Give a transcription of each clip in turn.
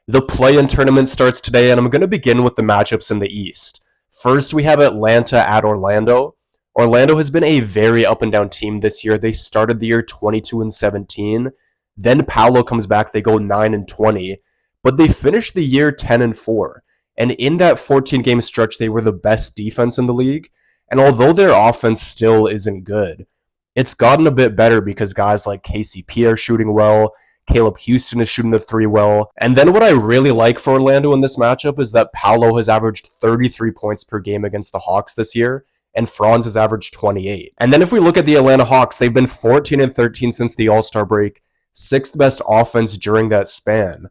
The play-in tournament starts today, and I'm going to begin with the matchups in the East. First, we have Atlanta at Orlando. Orlando has been a very up and down team this year. They started the year 22-17. Then Paolo comes back, they go 9-20, but they finished the year 10-4. And in that 14-game stretch, they were the best defense in the league. And although their offense still isn't good, it's gotten a bit better because guys like KCP are shooting well. Caleb Houston is shooting the three well. And then what I really like for Orlando in this matchup is that Paolo has averaged 33 points per game against the Hawks this year, and Franz has averaged 28. And then if we look at the Atlanta Hawks, they've been 14-13 since the All-Star break, sixth best offense during that span.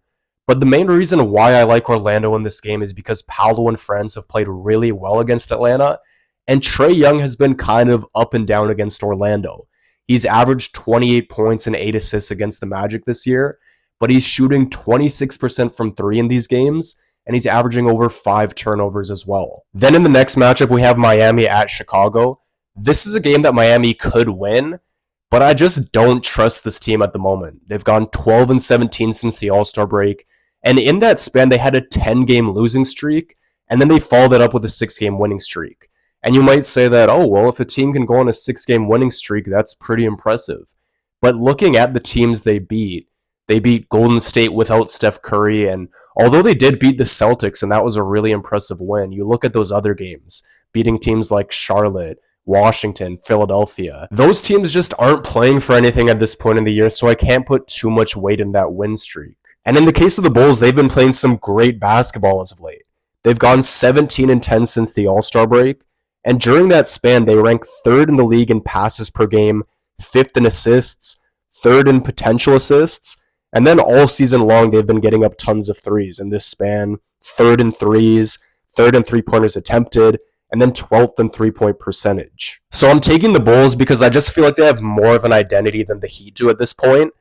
But the main reason why I like Orlando in this game is because Paolo and Franz have played really well against Atlanta, and Trae Young has been kind of up and down against Orlando. He's averaged 28 points and 8 assists against the Magic this year, but he's shooting 26% from 3 in these games, and he's averaging over 5 turnovers as well. Then in the next matchup, we have Miami at Chicago. This is a game that Miami could win, but I just don't trust this team at the moment. They've gone 12-17 since the All-Star break, and in that span, they had a 10-game losing streak, and then they followed it up with a 6-game winning streak. And you might say that, oh, well, if a team can go on a 6-game winning streak, that's pretty impressive. But looking at the teams they beat Golden State without Steph Curry, and although they did beat the Celtics, and that was a really impressive win, you look at those other games, beating teams like Charlotte, Washington, Philadelphia. Those teams just aren't playing for anything at this point in the year, so I can't put too much weight in that win streak. And in the case of the Bulls, they've been playing some great basketball as of late. They've gone 17-10 since the All-Star break, and during that span, they rank 3rd in the league in passes per game, 5th in assists, 3rd in potential assists, and then all season long, they've been getting up tons of threes in this span, 3rd in threes, 3rd in three-pointers attempted, and then 12th in three-point percentage. So I'm taking the Bulls because I just feel like they have more of an identity than the Heat do at this point,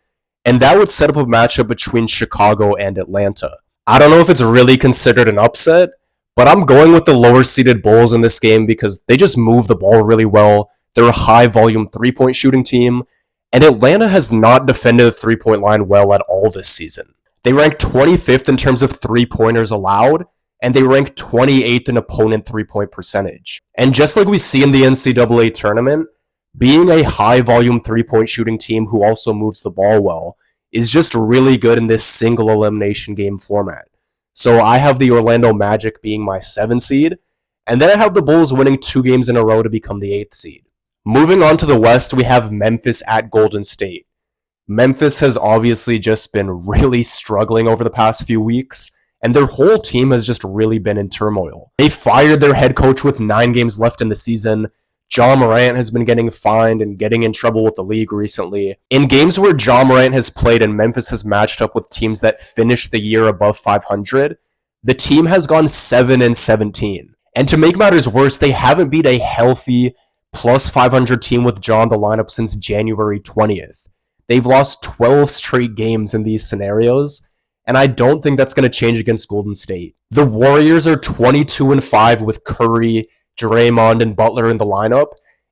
and that would set up a matchup between Chicago and Atlanta. I don't know if it's really considered an upset, but I'm going with the lower-seeded Bulls in this game because they just move the ball really well. They're a high-volume three-point shooting team, and Atlanta has not defended the three-point line well at all this season. They rank 25th in terms of three-pointers allowed, and they rank 28th in opponent three-point percentage. And just like we see in the NCAA tournament, being a high-volume three-point shooting team who also moves the ball well is just really good in this single elimination game format. So I have the Orlando Magic being my 7 seed, and then I have the Bulls winning 2 games in a row to become the 8th seed. Moving on to the West, we have Memphis at Golden State. Memphis has obviously just been really struggling over the past few weeks, and their whole team has just really been in turmoil. They fired their head coach with 9 games left in the season. Ja Morant has been getting fined and getting in trouble with the league recently. In games where Ja Morant has played and Memphis has matched up with teams that finished the year above 500, the team has gone 7-17. And to make matters worse, they haven't beat a healthy plus 500 team with Ja in the lineup since January 20th. They've lost 12 straight games in these scenarios, and I don't think that's going to change against Golden State. The Warriors are 22-5 with Curry, Draymond, and Butler in the lineup,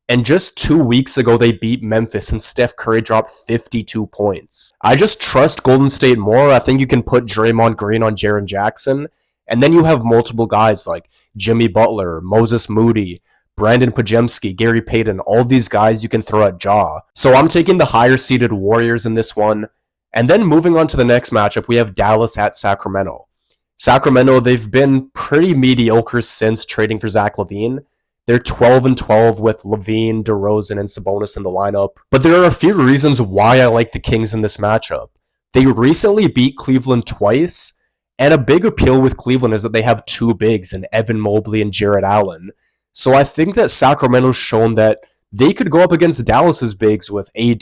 and just 2 weeks ago they beat Memphis and Steph Curry dropped 52 points. I just trust Golden State more. I think you can put Draymond Green on Jaren Jackson, and then you have multiple guys like Jimmy Butler, Moses Moody, Brandon Podziemski, Gary Payton, all these guys you can throw at Ja. So I'm taking the higher seeded Warriors in this one. And then moving on to the next matchup, we have Dallas at Sacramento. Sacramento, they've been pretty mediocre since trading for Zach LaVine. They're 12-12 with LaVine, DeRozan, and Sabonis in the lineup. But there are a few reasons why I like the Kings in this matchup. They recently beat Cleveland twice, and a big appeal with Cleveland is that they have 2 bigs in Evan Mobley and Jarrett Allen. So I think that Sacramento's shown that they could go up against Dallas's bigs with AD,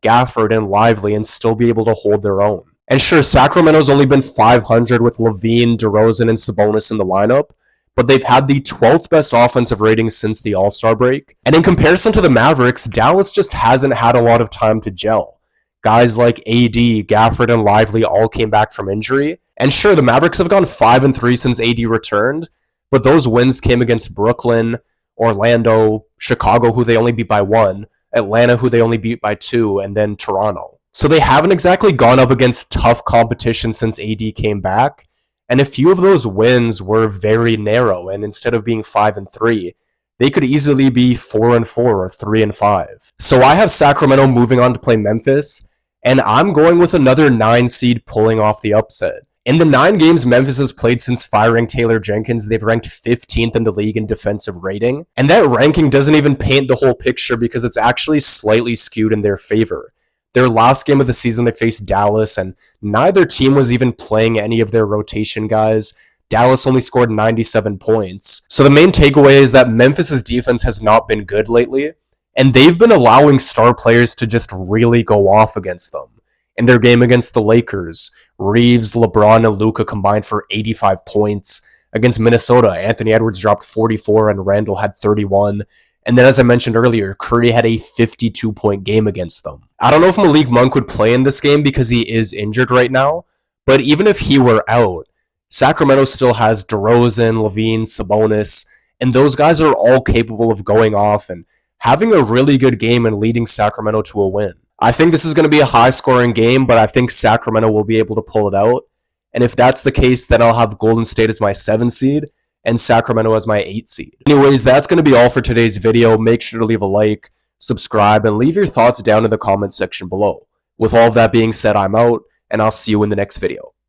Gafford, and Lively and still be able to hold their own. And sure, Sacramento's only been 500 with LaVine, DeRozan, and Sabonis in the lineup, but they've had the 12th best offensive rating since the All-Star break. And in comparison to the Mavericks, Dallas just hasn't had a lot of time to gel. Guys like AD, Gafford, and Lively all came back from injury. And sure, the Mavericks have gone 5-3 since AD returned, but those wins came against Brooklyn, Orlando, Chicago, who they only beat by 1, Atlanta, who they only beat by 2, and then Toronto. So they haven't exactly gone up against tough competition since AD came back, and a few of those wins were very narrow, and instead of being 5-3, they could easily be 4-4 or 3-5. So I have Sacramento moving on to play Memphis, and I'm going with another 9 seed pulling off the upset. In the 9 games Memphis has played since firing Taylor Jenkins, they've ranked 15th in the league in defensive rating. And that ranking doesn't even paint the whole picture because it's actually slightly skewed in their favor. Their last game of the season, they faced Dallas, and neither team was even playing any of their rotation guys. Dallas only scored 97 points. So the main takeaway is that Memphis's defense has not been good lately, and they've been allowing star players to just really go off against them. In their game against the Lakers, Reeves, LeBron, and Luka combined for 85 points. Against Minnesota, Anthony Edwards dropped 44 and Randall had 31. And then, as I mentioned earlier, Curry had a 52-point game against them. I don't know if Malik Monk would play in this game because he is injured right now, but even if he were out, Sacramento still has DeRozan, Levine, Sabonis, and those guys are all capable of going off and having a really good game and leading Sacramento to a win. I think this is going to be a high-scoring game, but I think Sacramento will be able to pull it out. And if that's the case, then I'll have Golden State as my 7 seed and Sacramento as my 8 seed. Anyways, that's going to be all for today's video. Make sure to leave a like, subscribe, and leave your thoughts down in the comment section below. With all of that being said, I'm out, and I'll see you in the next video.